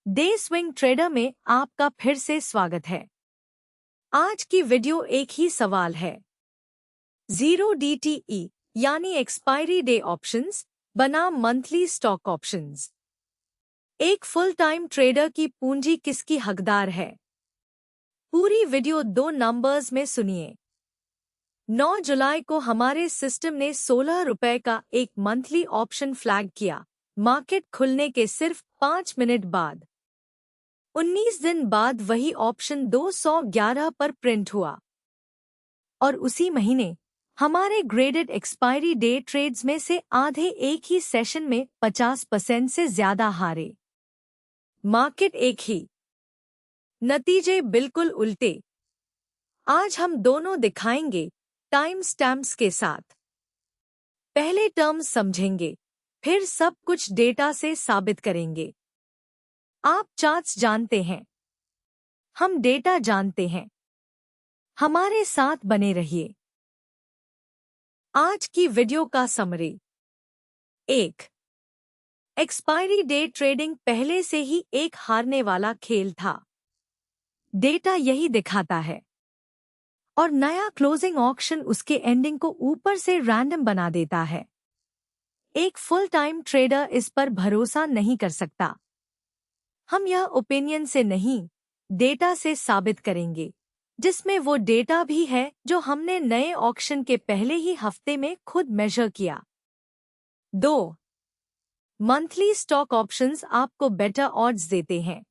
Day swing trader में आपका फिर से स्वागत है। आज की वीडियो एक ही सवाल है। 0 DTE यानी एक्सपायरी डे ऑप्शंस बनाम मंथली स्टॉक ऑप्शंस। एक फुल टाइम ट्रेडर की पूंजी किसकी हकदार है? पूरी वीडियो 2 नंबर्स में सुनिए। 9 जुलाई को हमारे सिस्टम ने 16 रुपए का एक मंथली ऑप्शन फ्लैग किया, मार्केट खुलने के सिर्फ 5 मिनट बाद। 19 दिन बाद वही ऑप्शन 211 पर प्रिंट हुआ और उसी महीने हमारे ग्रेडेड एक्सपायरी डे ट्रेड्स में से आधे एक ही सेशन में 50% से ज्यादा हारे। मार्केट एक ही, नतीजे बिल्कुल उल्टे। आज हम दोनों दिखाएंगे टाइम स्टैम्प्स के साथ। पहले टर्म्स समझेंगे, फिर सब कुछ डेटा से साबित करेंगे। आप चार्ट्स जानते हैं, हम डेटा जानते हैं। हमारे साथ बने रहिए। आज की वीडियो का समरी। 1. एक्सपायरी डे ट्रेडिंग पहले से ही एक हारने वाला खेल था। डेटा यही दिखाता है और नया क्लोजिंग ऑक्शन उसके एंडिंग को ऊपर से रैंडम बना देता है। एक फुल टाइम ट्रेडर इस पर भरोसा नहीं कर सकता। हम यह ओपिनियन से नहीं, डेटा से साबित करेंगे, जिसमें वो डेटा भी है जो हमने नए ऑक्शन के पहले ही हफ्ते में खुद मेजर किया। 2. मंथली स्टॉक ऑप्शंस आपको बेटर ऑड्स देते हैं।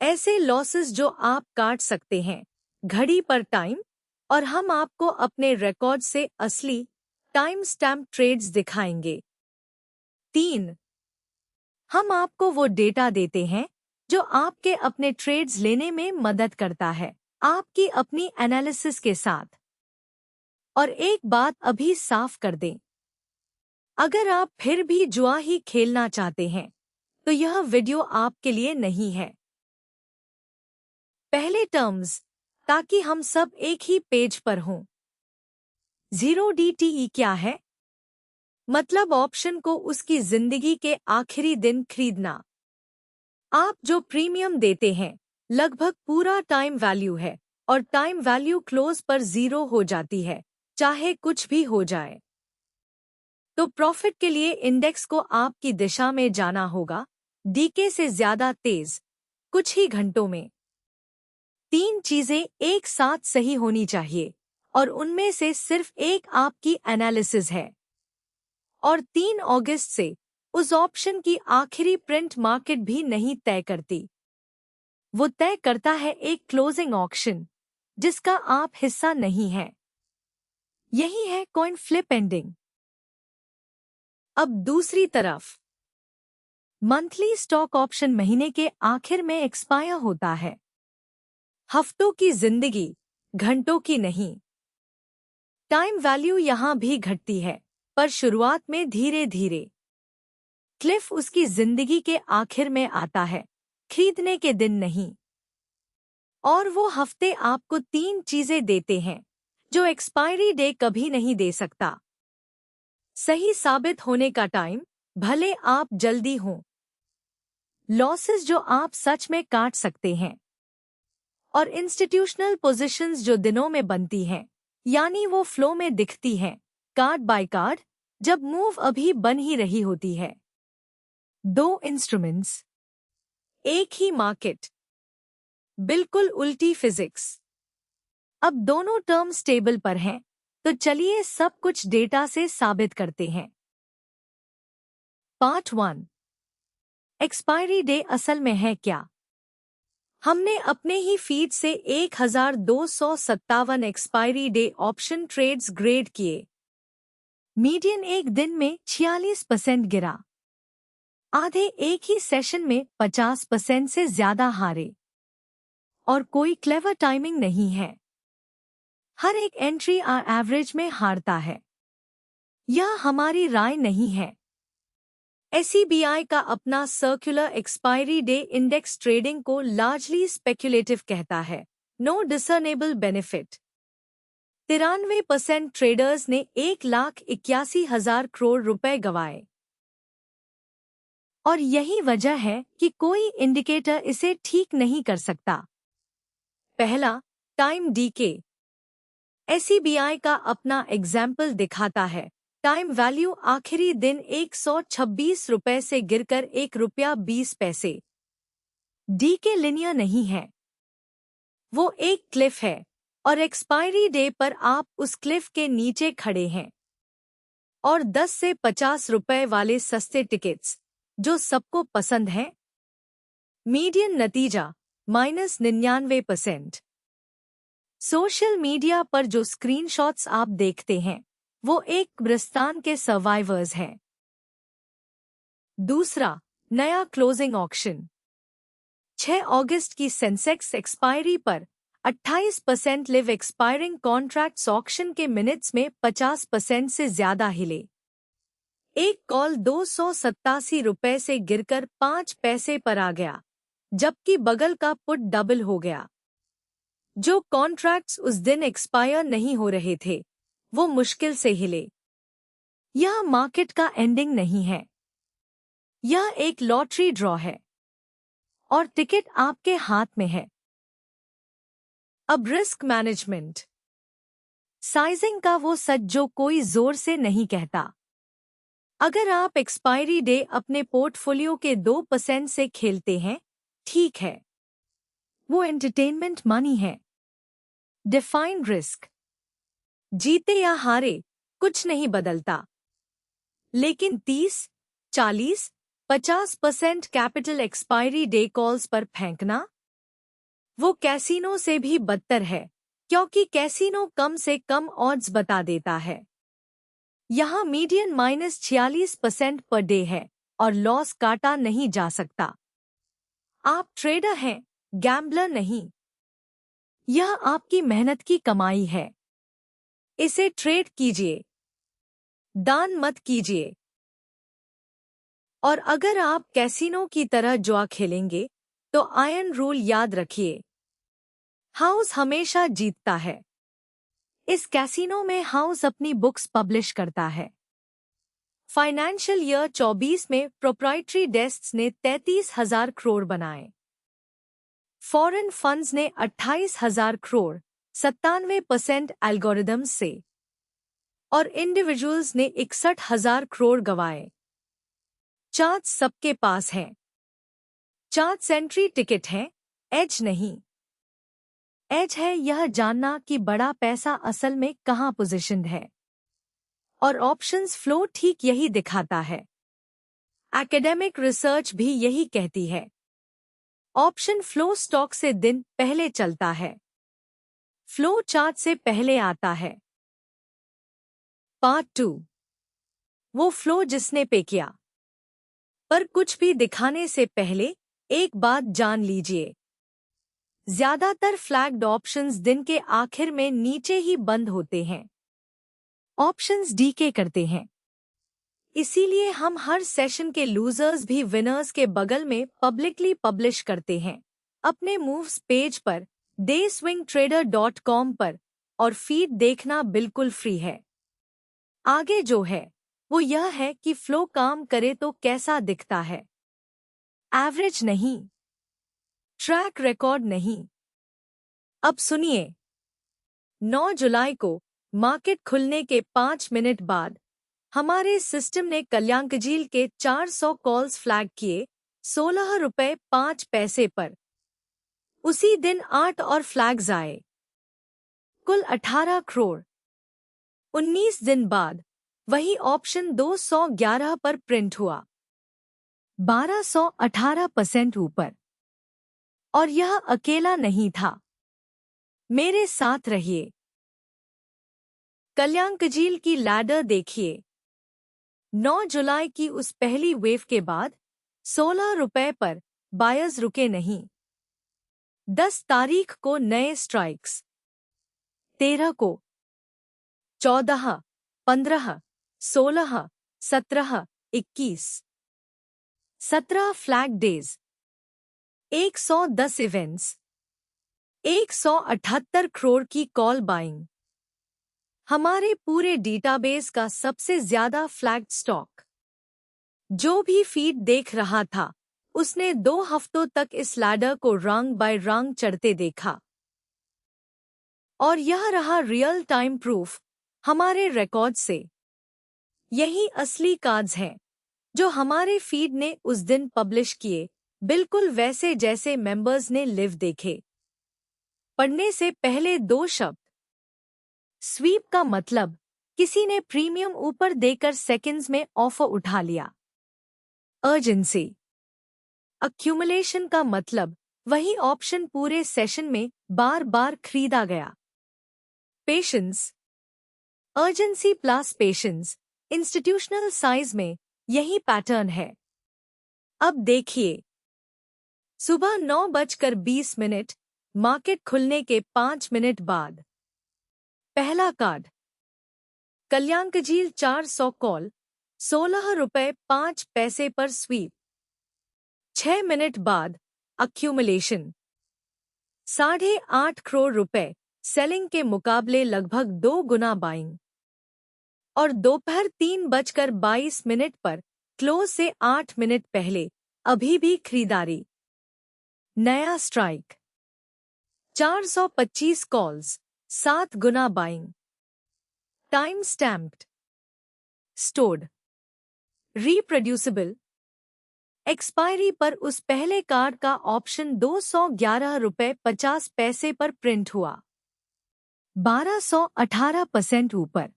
ऐसे लॉसेस जो आप काट सकते हैं घड़ी पर टाइम, और हम आपको अपने रिकॉर्ड से असली टाइम स्टैम्प ट्रेड्स दिखाएंगे। 3. हम आपको वो डेटा देते हैं जो आपके अपने ट्रेड्स लेने में मदद करता है, आपकी अपनी एनालिसिस के साथ। और एक बात अभी साफ कर दें, अगर आप फिर भी जुआ ही खेलना चाहते हैं तो यह वीडियो आपके लिए नहीं है। पहले टर्म्स, ताकि हम सब एक ही पेज पर हों। 0 DTE क्या है? मतलब ऑप्शन को उसकी जिंदगी के आखिरी दिन खरीदना। आप जो प्रीमियम देते हैं लगभग पूरा टाइम वैल्यू है, और टाइम वैल्यू क्लोज पर 0 हो जाती है, चाहे कुछ भी हो जाए। तो प्रॉफिट के लिए इंडेक्स को आपकी दिशा में जाना होगा, डीके से ज्यादा तेज, कुछ ही घंटों में। 3 चीजें एक साथ सही होनी चाहिए, और उनमें से सिर्फ एक आपकी एनालिसिस है। और 3 अगस्त से उस ऑप्शन की आखिरी प्रिंट मार्केट भी नहीं तय करती। वो तय करता है एक क्लोजिंग ऑक्शन, जिसका आप हिस्सा नहीं हैं। यही है कॉइन फ्लिप एंडिंग। अब दूसरी तरफ, मंथली स्टॉक ऑप्शन महीने के आखिर में एक्सपायर होता है। हफ्तों की जिंदगी, घंटों की नहीं। टाइम वैल्यू यहां भी घटती है, पर शुरुआत में धीरे धीरे। क्लिफ उसकी जिंदगी के आखिर में आता है, खरीदने के दिन नहीं। और वो हफ्ते आपको 3 चीजें देते हैं जो एक्सपायरी डे कभी नहीं दे सकता। सही साबित होने का टाइम, भले आप जल्दी हों। लॉसेस जो आप सच में काट सकते हैं। और इंस्टीट्यूशनल पोजीशंस जो दिनों में बनती हैं, यानी वो फ्लो में दिखती हैं, कार्ड बाय कार्ड, जब मूव अभी बन ही रही होती है। 2 इंस्ट्रूमेंट्स, एक ही मार्केट, बिल्कुल उल्टी फिजिक्स। अब दोनों टर्म स्टेबल पर हैं, तो चलिए सब कुछ डेटा से साबित करते हैं। पार्ट 1, एक्सपायरी डे असल में है क्या? हमने अपने ही फीड से 1257 expiry day option trades trade किए। मीडियन एक दिन में 46% गिरा। आधे एक ही सेशन में 50% से ज्यादा हारे। और कोई क्लेवर टाइमिंग नहीं है। हर एक एंट्री एवरेज में हारता है। यह हमारी राय नहीं है। SEBI का अपना circular expiry day index trading को लार्जली स्पेक्युलेटिव कहता है, नो डिसर्नेबल बेनिफिट। 93% ट्रेडर्स ने 1,81,000 करोड़ रुपए गंवाए। और यही वजह है कि कोई इंडिकेटर इसे ठीक नहीं कर सकता। पहला, टाइम डीके। एसईबीआई का अपना एग्जाम्पल दिखाता है। टाइम वैल्यू आखिरी दिन 126 रुपए से गिरकर ₹1.20। डीके लिनियर नहीं है, वो एक क्लिफ है और एक्सपायरी डे पर आप उस क्लिफ के नीचे खड़े हैं। और 10 से 50 रुपए वाले सस्ते टिकट्स जो सबको पसंद हैं। मीडियन नतीजा -99%। सोशल मीडिया पर जो स्क्रीनशॉट्स आप देखते हैं वो एक कब्रिस्तान के सर्वाइवर्स हैं। दूसरा, नया क्लोजिंग ऑक्शन। 6 अगस्त की सेंसेक्स एक्सपायरी पर 28% लिव एक्सपायरिंग कॉन्ट्रैक्ट्स ऑक्शन के मिनट्स में 50% से ज्यादा हिले। एक कॉल 287 रुपए से गिरकर 5 पैसे पर आ गया, जबकि बगल का पुट डबल हो गया। जो कॉन्ट्रैक्ट्स उस दिन एक्सपायर नहीं हो रहे थे वो मुश्किल से हिले। यह मार्केट का एंडिंग नहीं है, यह एक लॉटरी ड्रॉ है और टिकट आपके हाथ में है। अब रिस्क मैनेजमेंट। साइजिंग का वो सच जो कोई जोर से नहीं कहता। अगर आप एक्सपायरी डे अपने पोर्टफोलियो के 2% से खेलते हैं, ठीक है, वो एंटरटेनमेंट मनी है। Define risk. जीते या हारे कुछ नहीं बदलता, लेकिन 30, 40, 50% कैपिटल एक्सपायरी डे कॉल्स पर फेंकना, वो कैसीनो से भी बदतर है, क्योंकि कैसीनो कम से कम ऑड्स बता देता है। यहाँ मीडियन -46% पर डे है और लॉस काटा नहीं जा सकता। आप ट्रेडर हैं, गैम्बलर नहीं। यह आपकी मेहनत की कमाई है। इसे ट्रेड कीजिए, दान मत कीजिए। और अगर आप कैसीनो की तरह जुआ खेलेंगे तो आयरन रूल याद रखिए, हाउस हमेशा जीतता है। इस कैसीनो में हाउस अपनी बुक्स पब्लिश करता है। फाइनेंशियल ईयर 24 में प्रोप्राइटरी डेस्क्स ने 33,000 करोड़ बनाए। फॉरेन फंड्स ने 28,000 करोड़, 97% एल्गोरिदम्स से, और इंडिविजुअल्स ने 61,000 करोड़ गंवाए। चार्ट सबके पास हैं। चार्ट सेंट्री टिकट है, एज नहीं। एज है यह जानना कि बड़ा पैसा असल में कहाँ पोजीशन्ड है, और ऑप्शंस फ्लो ठीक यही दिखाता है। एकेडमिक रिसर्च भी यही कहती है। ऑप्शन फ्लो स्टॉक से दिन पहले चलता है, फ्लो चार्ट से पहले आता है। पार्ट 2, वो फ्लो जिसने पे किया। पर कुछ भी दिखाने से पहले एक बात जान लीजिए, ज्यादातर फ्लैग्ड ऑप्शंस दिन के आखिर में नीचे ही बंद होते हैं। ऑप्शंस डीके करते हैं, इसीलिए हम हर सेशन के लूजर्स भी विनर्स के बगल में पब्लिकली पब्लिश करते हैं अपने मूव्स पेज पर, dayswingtrader.com पर, और फीड देखना बिल्कुल फ्री है। आगे जो है वो यह है कि फ्लो काम करे तो कैसा दिखता है, एवरेज नहीं, ट्रैक रिकॉर्ड नहीं। अब सुनिए, 9 जुलाई को मार्केट खुलने के 5 मिनट बाद हमारे सिस्टम ने कल्याणकजील के 400 कॉल्स फ्लैग किए ₹16.05 पर। उसी दिन 8 और फ्लैग्स आए, कुल 18 करोड़। 19 दिन बाद वही ऑप्शन 211 पर प्रिंट हुआ, 1218% ऊपर। और यह अकेला नहीं था, मेरे साथ रहिए। कल्याणकजील की लैडर देखिए। 9 जुलाई की उस पहली वेव के बाद 16 रुपए पर बायर्स रुके नहीं। 10 तारीख को नए स्ट्राइक्स, 13 को, 14, 15, 16, 17, 21, 17 फ्लैग डेज, 110 इवेंट्स, 178 करोड़ की कॉल बाइंग। हमारे पूरे डेटाबेस का सबसे ज्यादा फ्लैग्ड स्टॉक। जो भी फीड देख रहा था उसने 2 हफ्तों तक इस लैडर को रंग बाय रंग चढ़ते देखा। और यह रहा रियल टाइम प्रूफ हमारे रिकॉर्ड से। यही असली कार्ड्स हैं जो हमारे फीड ने उस दिन पब्लिश किए, बिल्कुल वैसे जैसे मेंबर्स ने लिव देखे। पढ़ने से पहले 2 शब्द। स्वीप का मतलब किसी ने प्रीमियम ऊपर देकर सेकंड्स में ऑफर उठा लिया। अर्जेंसी। अक्यूमुलेशन का मतलब वही ऑप्शन पूरे सेशन में बार बार खरीदा गया। Patience. Urgency plus patience. Institutional size में यही पैटर्न है। अब देखिए, सुबह 9:20 मार्केट खुलने के 5 मिनट बाद पहला कार्ड कल्याणकजील 400 कॉल ₹16.05 पर स्वीप। 6 मिनट बाद अक्यूमुलेशन 8.5 करोड़ रुपए सेलिंग के मुकाबले लगभग 2 गुना बाइंग। और दोपहर 3:22 पर क्लोज से 8 मिनट पहले अभी भी खरीदारी। नया स्ट्राइक 425 कॉल्स 7 गुना buying. Time stamped, stored, reproducible. Expiry पर उस पहले कार्ड का ऑप्शन ₹211.50 पर प्रिंट हुआ। 1218% ऊपर।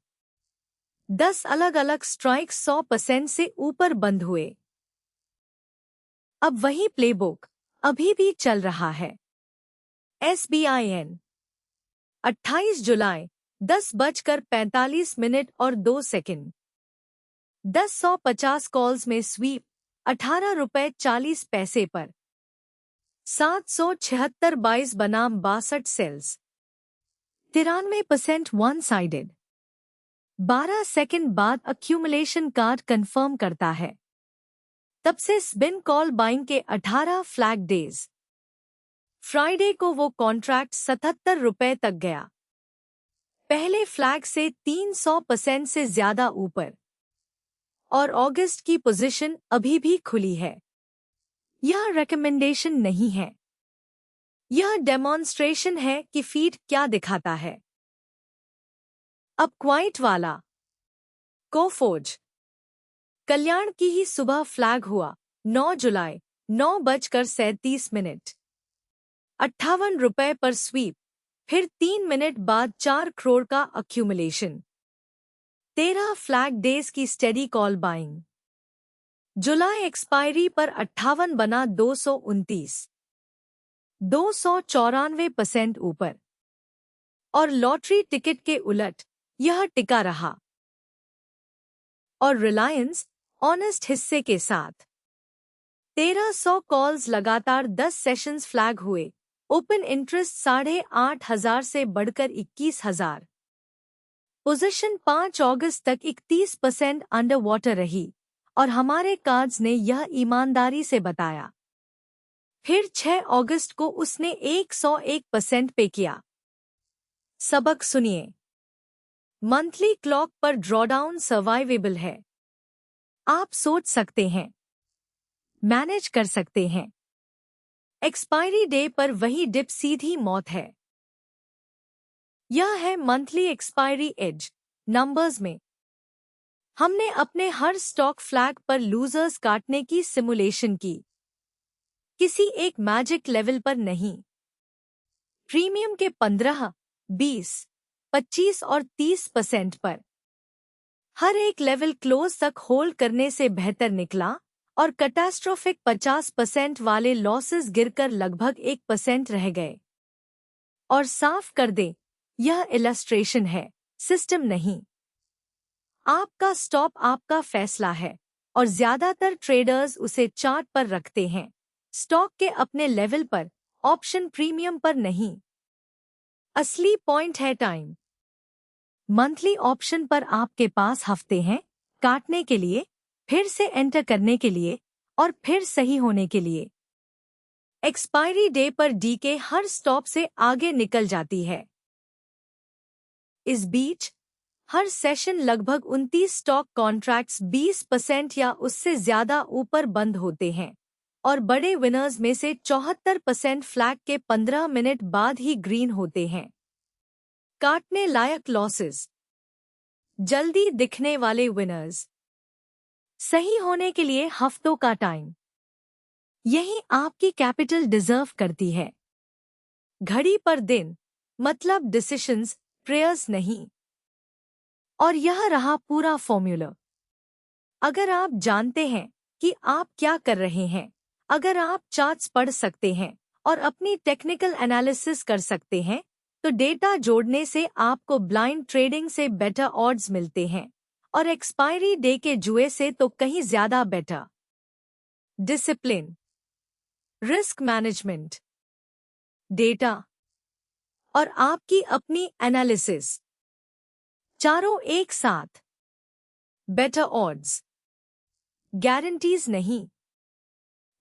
10 अलग अलग स्ट्राइक 100% से ऊपर बंद हुए। अब वही प्लेबुक अभी भी चल रहा है। SBIN 28 जुलाई 10:45 और 2 सेकंड। 1050 कॉल्स में स्वीप ₹18.40 पर 776 22 बनाम 62 सेल्स। 93% one sided. 12 सेकंड बाद अक्यूमुलेशन कार्ड कंफर्म करता है। तब से स्पिन कॉल बाइंग के 18 फ्लैग डेज। फ्राइडे को वो कॉन्ट्रैक्ट ₹77 तक गया, पहले फ्लैग से 300% से ज्यादा ऊपर। और अगस्त की पोजीशन अभी भी खुली है। यह रिकमेंडेशन नहीं है, यह डेमॉन्स्ट्रेशन है कि फीड क्या दिखाता है। अब क्वाइट वाला कोफोर्ज कल्याण की ही सुबह फ्लैग हुआ। 9 जुलाई 9:37 ₹58 पर स्वीप। फिर 3 मिनट बाद 4 करोड़ का अक्यूमुलेशन। 13 फ्लैग डेज की स्टेडी कॉल बाइंग। जुलाई एक्सपायरी पर 58 बना 229, 294% ऊपर। और लॉटरी टिकट के उलट यह टिका रहा। और रिलायंस ऑनेस्ट हिस्से के साथ 1300 कॉल्स लगातार 10 सेशंस फ्लैग हुए। ओपन इंटरेस्ट 8,500 से बढ़कर 21,000। पोजीशन 5 अगस्त तक 31% अंडर वाटर रही और हमारे कार्ड्स ने यह ईमानदारी से बताया। फिर 6 अगस्त को उसने 101% पे किया। सबक सुनिए। मंथली क्लॉक पर ड्रॉडाउन सर्वाइवेबल है। आप सोच सकते हैं, मैनेज कर सकते हैं। एक्सपायरी डे पर वही डिप सीधी मौत है। यह है मंथली एक्सपायरी एज नंबर्स में। हमने अपने हर स्टॉक फ्लैग पर लूजर्स काटने की सिमुलेशन की, किसी एक मैजिक लेवल पर नहीं। प्रीमियम के 15, 20, 25 और 30% पर। हर एक लेवल क्लोज तक होल्ड करने से बेहतर निकला और कैटास्ट्रोफिक 50% वाले लॉसेस गिरकर लगभग 1% रह गए। और साफ कर दें, यह इलस्ट्रेशन है, सिस्टम नहीं। आपका स्टॉप आपका फैसला है और ज्यादातर ट्रेडर्स उसे चार्ट पर रखते हैं, स्टॉक के अपने लेवल पर, ऑप्शन प्रीमियम पर नहीं। असली पॉइंट है टाइम। मंथली ऑप्शन पर आपके पास हफ्ते हैं काटने के लिए, फिर से एंटर करने के लिए और फिर सही होने के लिए। एक्सपायरी डे पर डीके हर स्टॉप से आगे निकल जाती है। इस बीच हर सेशन लगभग 29 स्टॉक कॉन्ट्रैक्ट्स 20% या उससे ज्यादा ऊपर बंद होते हैं और बड़े विनर्स में से 74% फ्लैग के 15 मिनट बाद ही ग्रीन होते हैं। काटने लायक लॉसेस। जल्दी दिखने वाले विनर्स। सही होने के लिए हफ्तों का टाइम। यही आपकी कैपिटल डिजर्व करती है। घड़ी पर दिन, मतलब डिसीशंस, प्रेयर्स नहीं। और यह रहा पूरा फॉर्मूला। अगर आप जानते हैं कि आप क्या कर रहे हैं, अगर आप चार्ट्स पढ़ सकते हैं और अपनी टेक्निकल एनालिसिस कर सकते हैं, तो डेटा जोड़ने से आपको ब्लाइंड ट्रेडिंग से बेटर ऑड्स मिलते हैं और एक्सपायरी डे के जुए से तो कहीं ज्यादा better. Discipline, risk management, data और आपकी अपनी एनालिसिस, चारों एक साथ। बेटर ऑड्स, गारंटीज नहीं।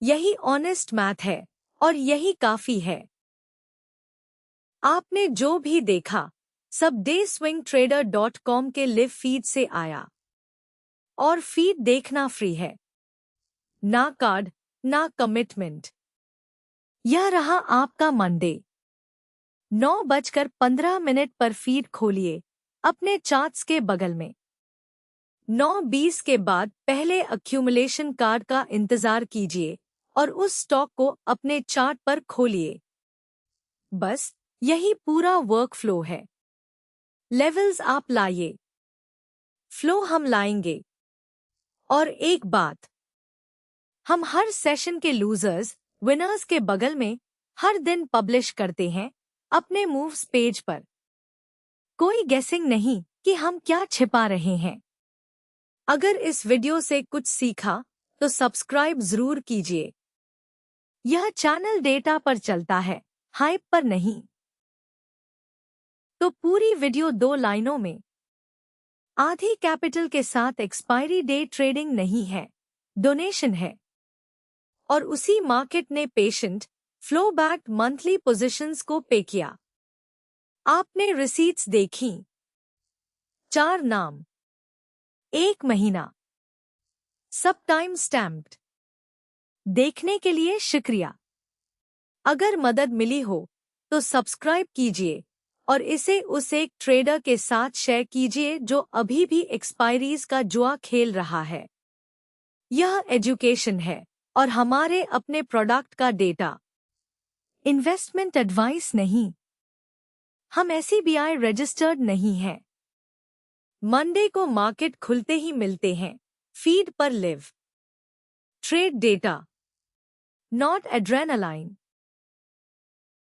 यही ऑनेस्ट मैथ है और यही काफी है। आपने जो भी देखा सब dayswingtrader.com के लिव फीड से आया और फीड देखना फ्री है। ना कार्ड, ना कमिटमेंट। यह रहा आपका मंडे। 9:15 पर फीड खोलिए अपने चार्ट्स के बगल में। 9:20 के बाद पहले अक्यूमुलेशन कार्ड का इंतजार कीजिए और उस स्टॉक को अपने चार्ट पर खोलिए। बस यही पूरा वर्क फ्लो है। लेवल्स आप लाइए, फ्लो हम लाएंगे। और एक बात, हम हर सेशन के लूजर्स विनर्स के बगल में हर दिन पब्लिश करते हैं अपने मूव्स पेज पर। कोई गेसिंग नहीं कि हम क्या छिपा रहे हैं। अगर इस वीडियो से कुछ सीखा तो सब्सक्राइब जरूर कीजिए। यह चैनल डेटा पर चलता है, हाइप पर नहीं। तो पूरी वीडियो 2 लाइनों में। आधी कैपिटल के साथ एक्सपायरी डे ट्रेडिंग नहीं है, डोनेशन है। और उसी मार्केट ने patient, flow back monthly positions को पे किया। आपने रिसीट्स देखी। 4 नाम, 1 महीना, सब टाइम स्टैम्प्ड। देखने के लिए शुक्रिया। अगर मदद मिली हो तो सब्सक्राइब कीजिए और इसे उस एक ट्रेडर के साथ शेयर कीजिए जो अभी भी एक्सपायरीज का जुआ खेल रहा है। यह एजुकेशन है और हमारे अपने प्रोडक्ट का डेटा। इन्वेस्टमेंट एडवाइस नहीं। हम SEBI रजिस्टर्ड नहीं हैं। मंडे को मार्केट खुलते ही मिलते हैं फीड पर live trade data, not adrenaline.